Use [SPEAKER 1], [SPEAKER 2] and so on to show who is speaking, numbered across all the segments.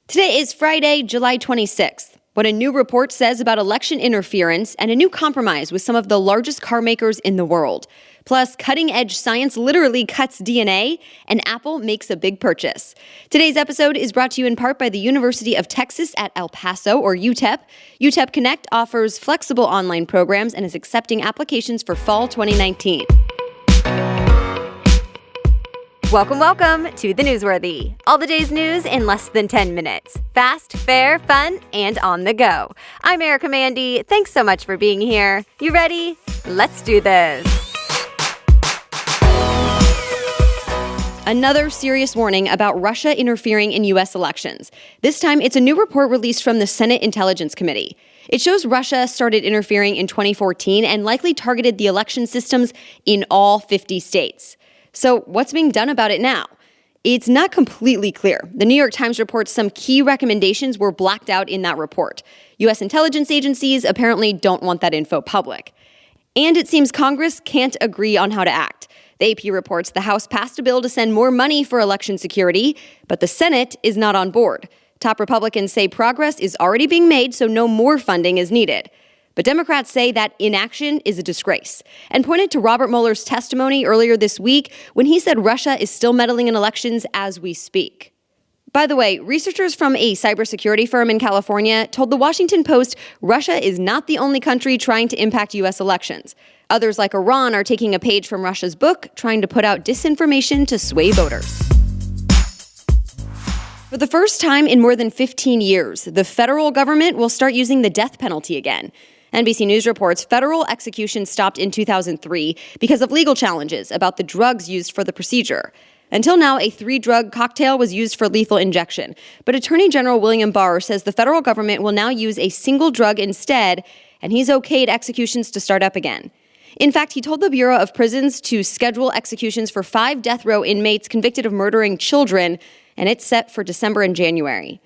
[SPEAKER 1] Today is Friday, July 26th. What a new report says about election interference and a new compromise with some of the largest car makers in the world. Plus, cutting-edge science literally cuts DNA, and Apple makes a big purchase. Today's episode is brought to you in part by the University of Texas at El Paso, or UTEP. UTEP Connect offers flexible online programs and is accepting applications for fall 2019. Welcome to The Newsworthy. All the day's news in less than 10 minutes. Fast, fair, fun, and on the go. I'm Erica Mandy. Thanks so much for being here. You ready? Let's do this. Another serious warning about Russia interfering in U.S. elections. This time, it's a new report released from the Senate Intelligence Committee. It shows Russia started interfering in 2014 and likely targeted the election systems in all 50 states. So what's being done about it now? It's not completely clear. The New York Times reports some key recommendations were blacked out in that report. U.S. intelligence agencies apparently don't want that info public. And it seems Congress can't agree on how to act. The AP reports the House passed a bill to send more money for election security, but the Senate is not on board. Top Republicans say progress is already being made, so no more funding is needed. But Democrats say that inaction is a disgrace and pointed to Robert Mueller's testimony earlier this week when he said Russia is still meddling in elections as we speak. By the way, researchers from a cybersecurity firm in California told the Washington Post Russia is not the only country trying to impact U.S. elections. Others like Iran are taking a page from Russia's book, trying to put out disinformation to sway voters. For the first time in more than 15 years, the federal government will start using the death penalty again. NBC News reports federal execution stopped in 2003 because of legal challenges about the drugs used for the procedure. Until now, a 3-drug cocktail was used for lethal injection. But Attorney General William Barr says the federal government will now use a single drug instead, and he's okayed executions to start up again. In fact, he told the Bureau of Prisons to schedule executions for 5 death row inmates convicted of murdering children, and it's set for December and January.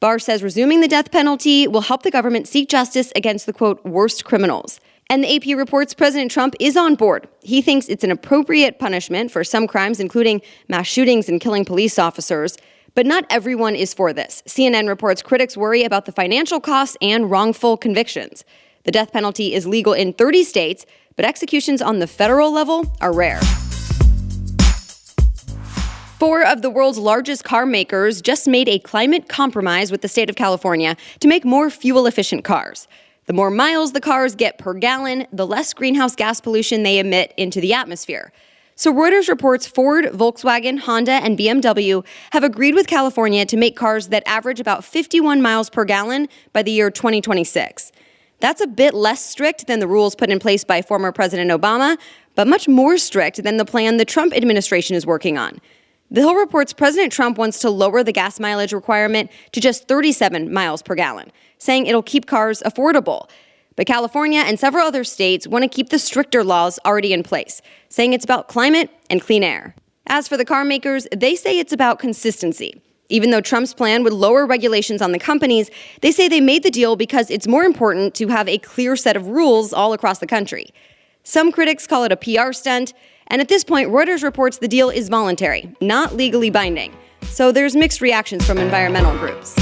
[SPEAKER 1] Barr says resuming the death penalty will help the government seek justice against the, quote, worst criminals. And the AP reports President Trump is on board. He thinks it's an appropriate punishment for some crimes, including mass shootings and killing police officers. But not everyone is for this. CNN reports critics worry about the financial costs and wrongful convictions. The death penalty is legal in 30 states, but executions on the federal level are rare. 4 of the world's largest car makers just made a climate compromise with the state of California to make more fuel-efficient cars. The more miles the cars get per gallon, the less greenhouse gas pollution they emit into the atmosphere. So Reuters reports Ford, Volkswagen, Honda, and BMW have agreed with California to make cars that average about 51 miles per gallon by the year 2026. That's a bit less strict than the rules put in place by former President Obama, but much more strict than the plan the Trump administration is working on. The Hill reports President Trump wants to lower the gas mileage requirement to just 37 miles per gallon, saying it'll keep cars affordable. But California and several other states want to keep the stricter laws already in place, saying it's about climate and clean air. As for the car makers, they say it's about consistency. Even though Trump's plan would lower regulations on the companies, they say they made the deal because it's more important to have a clear set of rules all across the country. Some critics call it a PR stunt. And at this point, Reuters reports the deal is voluntary, not legally binding. So there's mixed reactions from environmental groups.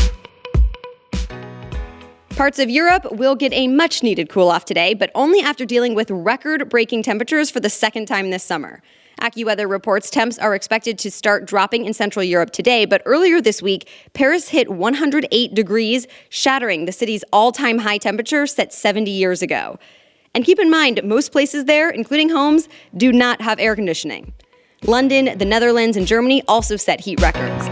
[SPEAKER 1] Parts of Europe will get a much-needed cool-off today, but only after dealing with record-breaking temperatures for the second time this summer. AccuWeather reports temps are expected to start dropping in Central Europe today, but earlier this week, Paris hit 108 degrees, shattering the city's all-time high temperature set 70 years ago. And keep in mind, most places there, including homes, do not have air conditioning. London, the Netherlands, and Germany also set heat records.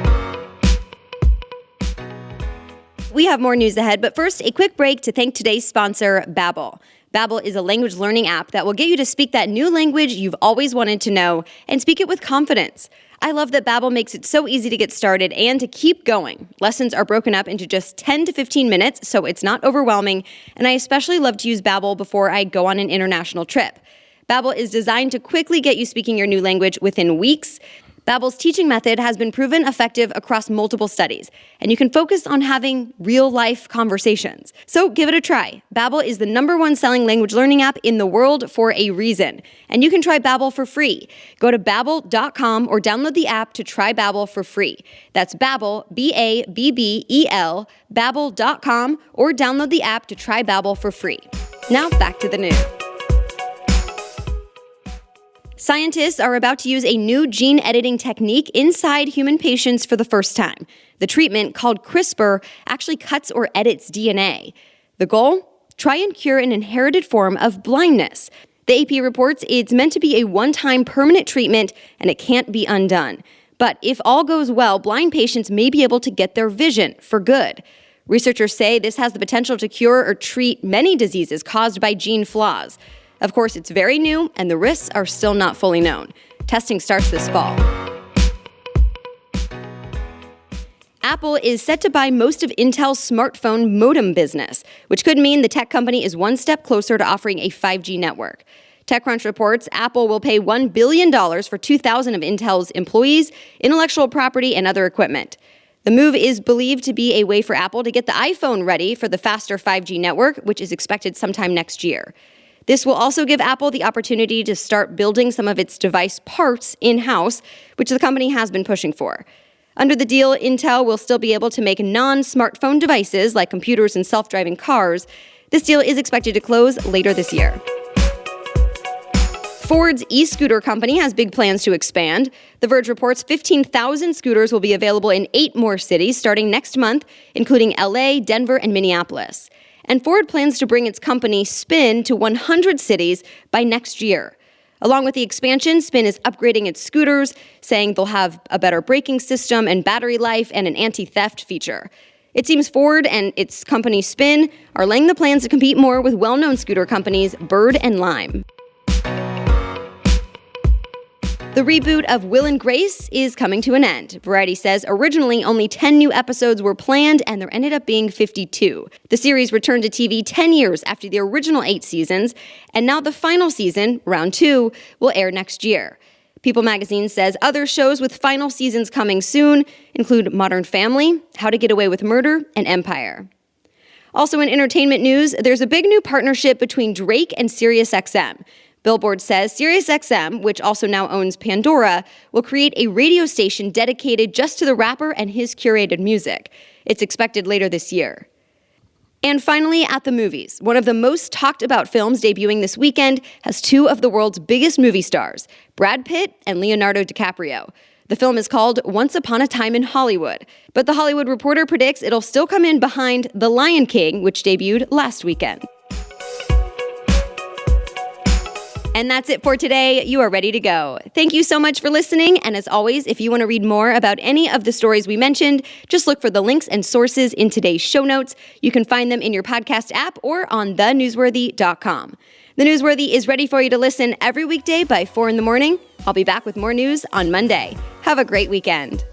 [SPEAKER 1] We have more news ahead, but first, a quick break to thank today's sponsor, Babbel. Babbel is a language learning app that will get you to speak that new language you've always wanted to know and speak it with confidence. I love that Babbel makes it so easy to get started and to keep going. Lessons are broken up into just 10 to 15 minutes, so it's not overwhelming, and I especially love to use Babbel before I go on an international trip. Babbel is designed to quickly get you speaking your new language within weeks. Babbel's teaching method has been proven effective across multiple studies, and you can focus on having real-life conversations. So give it a try. Babbel is the #1 selling language learning app in the world for a reason, and you can try Babbel for free. Go to Babbel.com or download the app to try Babbel for free. That's Babbel, B-A-B-B-E-L, Babbel.com, or download the app to try Babbel for free. Now back to the news. Scientists are about to use a new gene editing technique inside human patients for the first time. The treatment, called CRISPR, actually cuts or edits DNA. The goal? Try and cure an inherited form of blindness. The AP reports it's meant to be a one-time permanent treatment and it can't be undone. But if all goes well, blind patients may be able to get their vision for good. Researchers say this has the potential to cure or treat many diseases caused by gene flaws. Of course, it's very new, and the risks are still not fully known. Testing starts this fall. Apple is set to buy most of Intel's smartphone modem business, which could mean the tech company is one step closer to offering a 5G network. TechCrunch reports Apple will pay $1 billion for 2,000 of Intel's employees, intellectual property, and other equipment. The move is believed to be a way for Apple to get the iPhone ready for the faster 5G network, which is expected sometime next year. This will also give Apple the opportunity to start building some of its device parts in-house, which the company has been pushing for. Under the deal, Intel will still be able to make non-smartphone devices like computers and self-driving cars. This deal is expected to close later this year. Ford's e-scooter company has big plans to expand. The Verge reports 15,000 scooters will be available in 8 more cities starting next month, including LA, Denver, and Minneapolis. And Ford plans to bring its company Spin to 100 cities by next year. Along with the expansion, Spin is upgrading its scooters, saying they'll have a better braking system and battery life and an anti-theft feature. It seems Ford and its company Spin are laying the plans to compete more with well-known scooter companies Bird and Lime. The reboot of Will and Grace is coming to an end. Variety says originally only 10 new episodes were planned, and there ended up being 52. The series returned to TV 10 years after the original 8 seasons, and now the final season, round 2, will air next year. People magazine says other shows with final seasons coming soon include Modern Family, How to Get Away with Murder, and Empire. Also in entertainment news, there's a big new partnership between Drake and SiriusXM. Billboard says SiriusXM, which also now owns Pandora, will create a radio station dedicated just to the rapper and his curated music. It's expected later this year. And finally, at the movies, one of the most talked about films debuting this weekend has 2 of the world's biggest movie stars, Brad Pitt and Leonardo DiCaprio. The film is called Once Upon a Time in Hollywood, but The Hollywood Reporter predicts it'll still come in behind The Lion King, which debuted last weekend. And that's it for today. You are ready to go. Thank you so much for listening. And as always, if you want to read more about any of the stories we mentioned, just look for the links and sources in today's show notes. You can find them in your podcast app or on thenewsworthy.com. The Newsworthy is ready for you to listen every weekday by 4 in the morning. I'll be back with more news on Monday. Have a great weekend.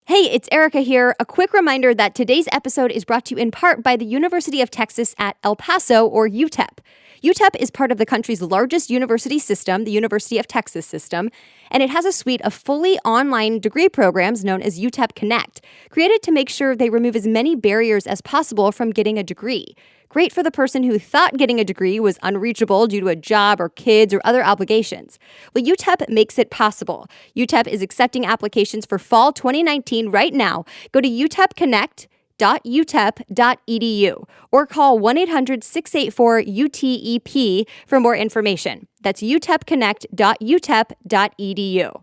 [SPEAKER 1] Hey, it's Erica here. A quick reminder that today's episode is brought to you in part by the University of Texas at El Paso, or UTEP. UTEP is part of the country's largest university system, the University of Texas system, and it has a suite of fully online degree programs known as UTEP Connect, created to make sure they remove as many barriers as possible from getting a degree. Great for the person who thought getting a degree was unreachable due to a job or kids or other obligations. Well, UTEP makes it possible. UTEP is accepting applications for fall 2019 right now. Go to utepconnect.utep.edu or call 1-800-684-UTEP for more information. That's utepconnect.utep.edu.